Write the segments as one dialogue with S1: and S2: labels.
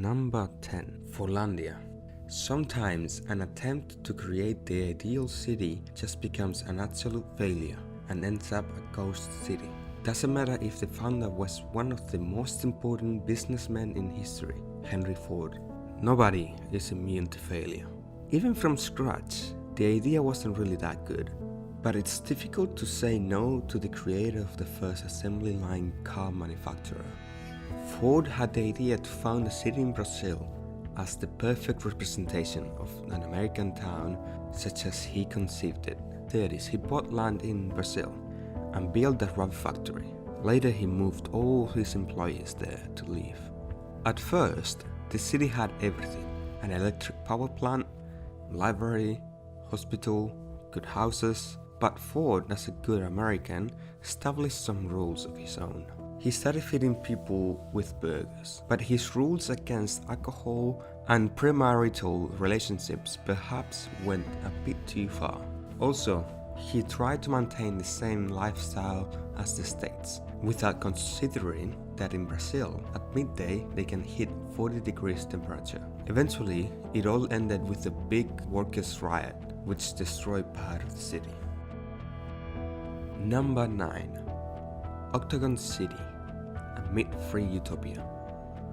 S1: Number 10. Finlandia. Sometimes an attempt to create the ideal city just becomes an absolute failure and ends up a ghost city. Doesn't matter if the founder was one of the most important businessmen in history, Henry Ford. Nobody is immune to failure. Even from scratch, the idea wasn't really that good. But it's difficult to say no to the creator of the first assembly line car manufacturer. Ford had the idea to found a city in Brazil as the perfect representation of an American town such as he conceived it. That is, he bought land in Brazil and built a rubber factory. Later he moved all his employees there to live. At first, the city had everything: an electric power plant, library, hospital, good houses. But Ford, as a good American, established some rules of his own. He started feeding people with burgers, but his rules against alcohol and premarital relationships perhaps went a bit too far. Also, he tried to maintain the same lifestyle as the States, without considering that in Brazil, at midday they can hit 40 degrees temperature. Eventually, it all ended with a big workers' riot, which destroyed part of the city. Number 9. Octagon City, a myth-free utopia.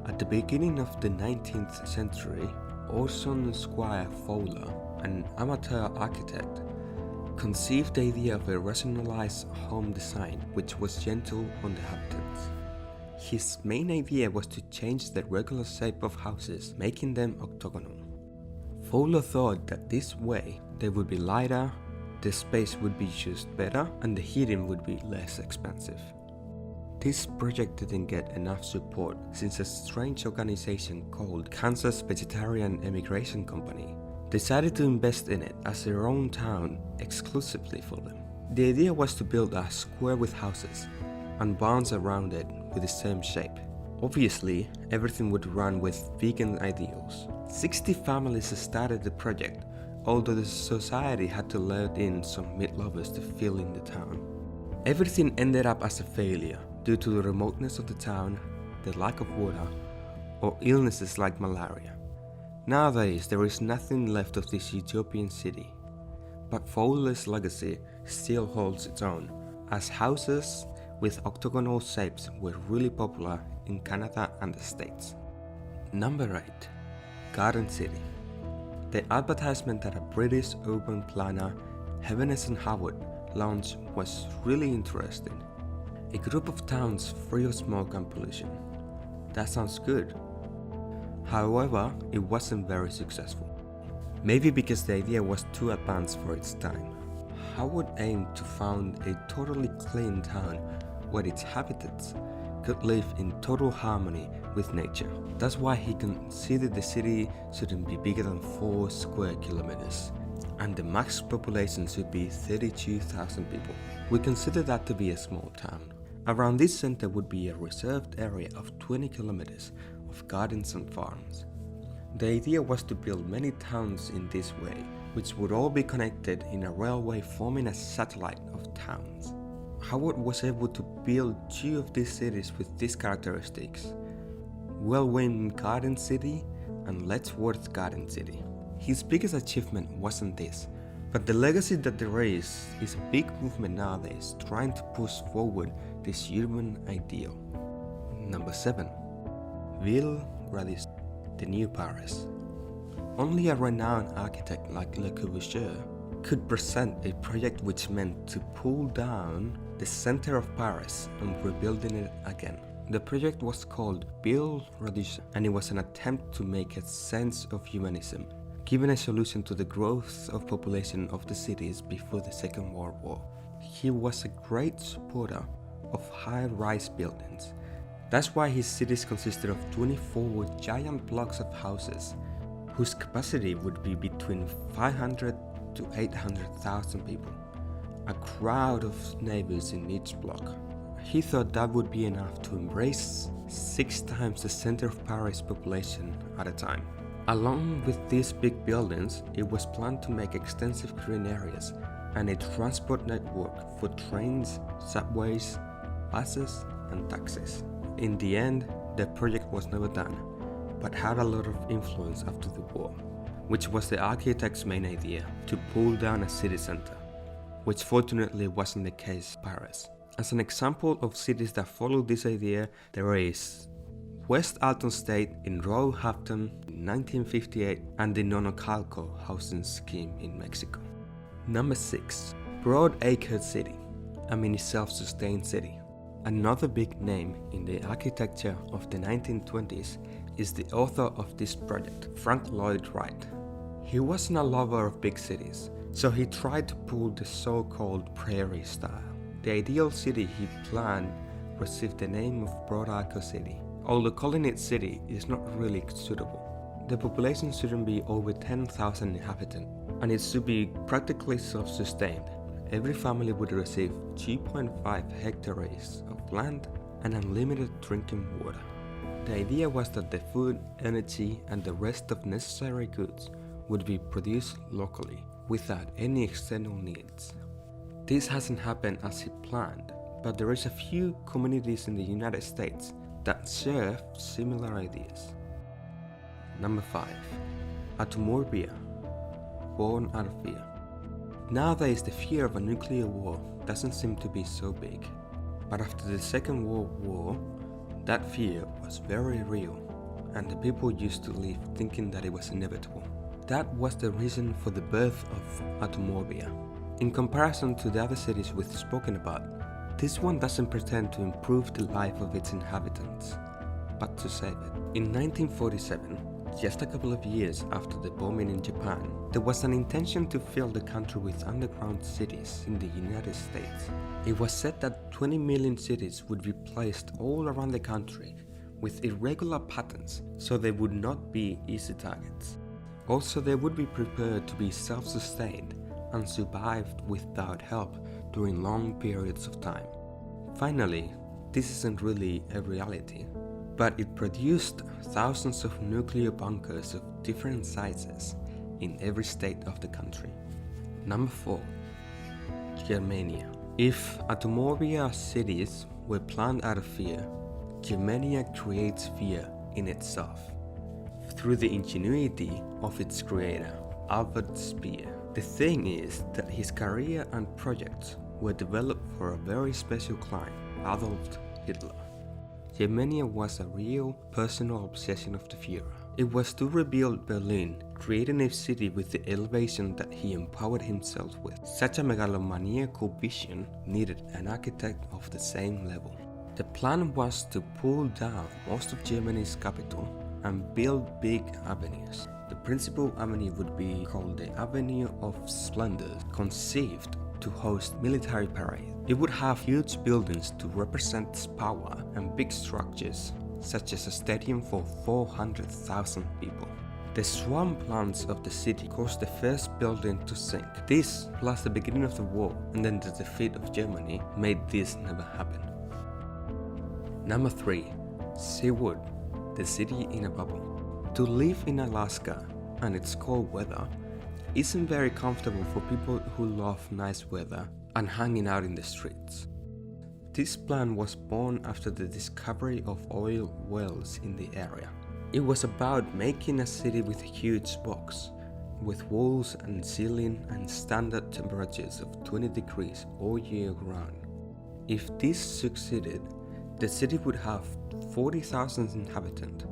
S1: At the beginning of the 19th century, Orson Squire Fowler, an amateur architect, conceived the idea of a rationalized home design which was gentle on the inhabitants. His main idea was to change the regular shape of houses, making them octagonal. Fowler thought that this way they would be lighter, the space would be used better, and the heating would be less expensive. This project didn't get enough support since a strange organization called Kansas Vegetarian Emigration Company decided to invest in it as their own town exclusively for them. The idea was to build a square with houses and barns around it with the same shape. Obviously, everything would run with vegan ideals. 60 families started the project, although the society had to let in some meat lovers to fill in the town. Everything ended up as a failure due to the remoteness of the town, the lack of water, or illnesses like malaria. Nowadays, there is nothing left of this utopian city, but Fowler's legacy still holds its own, as houses with octagonal shapes were really popular in Canada and the States. Number 8. Garden City. The advertisement that a British urban planner, Heavenes and Howard, launched was really interesting. A group of towns free of smoke and pollution. That sounds good. However, it wasn't very successful. Maybe because the idea was too advanced for its time. Howard aimed to found a totally clean town where its inhabitants could live in total harmony with nature. That's why he considered the city shouldn't be bigger than 4 square kilometers, and the max population should be 32,000 people. We consider that to be a small town. Around this center would be a reserved area of 20 kilometers of gardens and farms. The idea was to build many towns in this way, which would all be connected in a railway forming a satellite of towns. Howard was able to build 2 of these cities with these characteristics: Welwyn Garden City and Letchworth Garden City. His biggest achievement wasn't this, but the legacy that there is a big movement nowadays trying to push forward this urban ideal. Number 7. Ville Radisson, the new Paris. Only a renowned architect like Le Corbusier could present a project which meant to pull down the center of Paris and rebuilding it again. The project was called Ville Radisson, and it was an attempt to make a sense of humanism, giving a solution to the growth of population of the cities before the Second World War. He was a great supporter of high-rise buildings. That's why his cities consisted of 24 giant blocks of houses, whose capacity would be between 500 to 800,000 people, a crowd of neighbors in each block. He thought that would be enough to embrace 6 times the center of Paris population at a time. Along with these big buildings, it was planned to make extensive green areas and a transport network for trains, subways, buses, and taxis. In the end, the project was never done, but had a lot of influence after the war, which was the architect's main idea, to pull down a city center, which fortunately wasn't the case in Paris. As an example of cities that followed this idea, there is West Alton State in Roehampton in 1958 and the Nonocalco housing scheme in Mexico. Number 6. Broadacre City, a mini self-sustained city. Another big name in the architecture of the 1920s is the author of this project, Frank Lloyd Wright. He wasn't a lover of big cities, so he tried to pull the so-called prairie style. The ideal city he planned received the name of Broadacre City, although calling it city is not really suitable. The population shouldn't be over 10,000 inhabitants, and it should be practically self-sustained. Every family would receive 2.5 hectares of land and unlimited drinking water. The idea was that the food, energy, and the rest of necessary goods would be produced locally, without any external needs. This hasn't happened as he planned, but there is a few communities in the United States that share similar ideas. Number 5. Utopia, born out of fear. Nowadays the fear of a nuclear war doesn't seem to be so big, but after the Second World War, that fear was very real, and the people used to live thinking that it was inevitable. That was the reason for the birth of Utopia. In comparison to the other cities we've spoken about, this one doesn't pretend to improve the life of its inhabitants, but to save it. In 1947, just a couple of years after the bombing in Japan, there was an intention to fill the country with underground cities in the United States. It was said that 20 million cities would be placed all around the country with irregular patterns, so they would not be easy targets. Also, they would be prepared to be self-sustained and survived without help during long periods of time. Finally, this isn't really a reality, but it produced thousands of nuclear bunkers of different sizes in every state of the country. Number 4. Germania. If Utopia cities were planned out of fear, Germania creates fear in itself through the ingenuity of its creator, Albert Speer. The thing is that his career and projects were developed for a very special client, Adolf Hitler. Germania was a real, personal obsession of the Führer. It was to rebuild Berlin, creating a city with the elevation that he empowered himself with. Such a megalomaniacal vision needed an architect of the same level. The plan was to pull down most of Germany's capital and build big avenues. The principal avenue would be called the Avenue of Splendor, conceived to host military parade. It would have huge buildings to represent its power and big structures, such as a stadium for 400,000 people. The swarm plans of the city caused the first building to sink. This, plus the beginning of the war and then the defeat of Germany, made this never happen. Number 3. Seawood, the city in a bubble. To live in Alaska and its cold weather isn't very comfortable for people who love nice weather and hanging out in the streets. This plan was born after the discovery of oil wells in the area. It was about making a city with a huge box, with walls and ceiling and standard temperatures of 20 degrees all year round. If this succeeded, the city would have 40,000 inhabitants,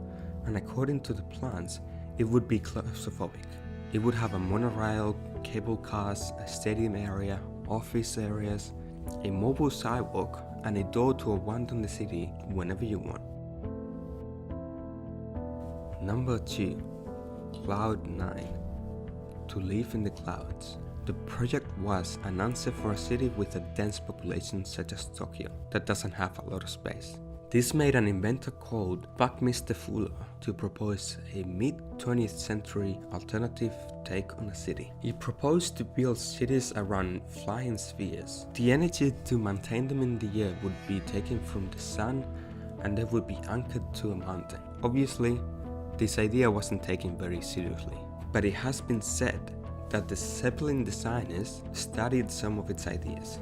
S1: and according to the plans, it would be claustrophobic. It would have a monorail, cable cars, a stadium area, office areas, a mobile sidewalk, and a door to abandon the city whenever you want. Number 2. Cloud 9. To live in the clouds. The project was an answer for a city with a dense population such as Tokyo that doesn't have a lot of space. This made an inventor called Buckminster Fuller to propose a mid-20th century alternative take on a city. He proposed to build cities around flying spheres. The energy to maintain them in the air would be taken from the sun and they would be anchored to a mountain. Obviously, this idea wasn't taken very seriously, but it has been said that the Zeppelin designers studied some of its ideas.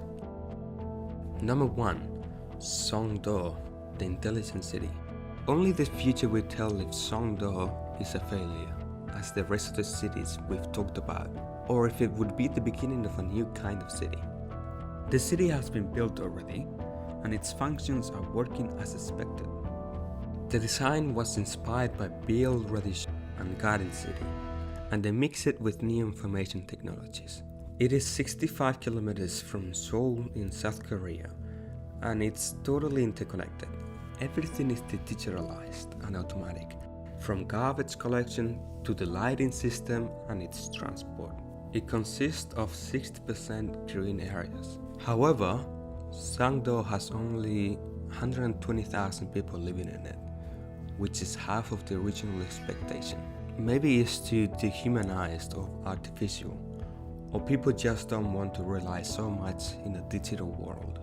S1: Number 1. Songdo, the intelligent city. Only the future will tell if Songdo is a failure, as the rest of the cities we've talked about, or if it would be the beginning of a new kind of city. The city has been built already, and its functions are working as expected. The design was inspired by Biel Radish and Garden City, and they mix it with new information technologies. It is 65 kilometers from Seoul in South Korea, and it's totally interconnected. Everything is digitalized and automatic, from garbage collection to the lighting system and its transport. It consists of 60% green areas. However, Sangdo has only 120,000 people living in it, which is half of the original expectation. Maybe it's too dehumanized or artificial, or people just don't want to rely so much in a digital world.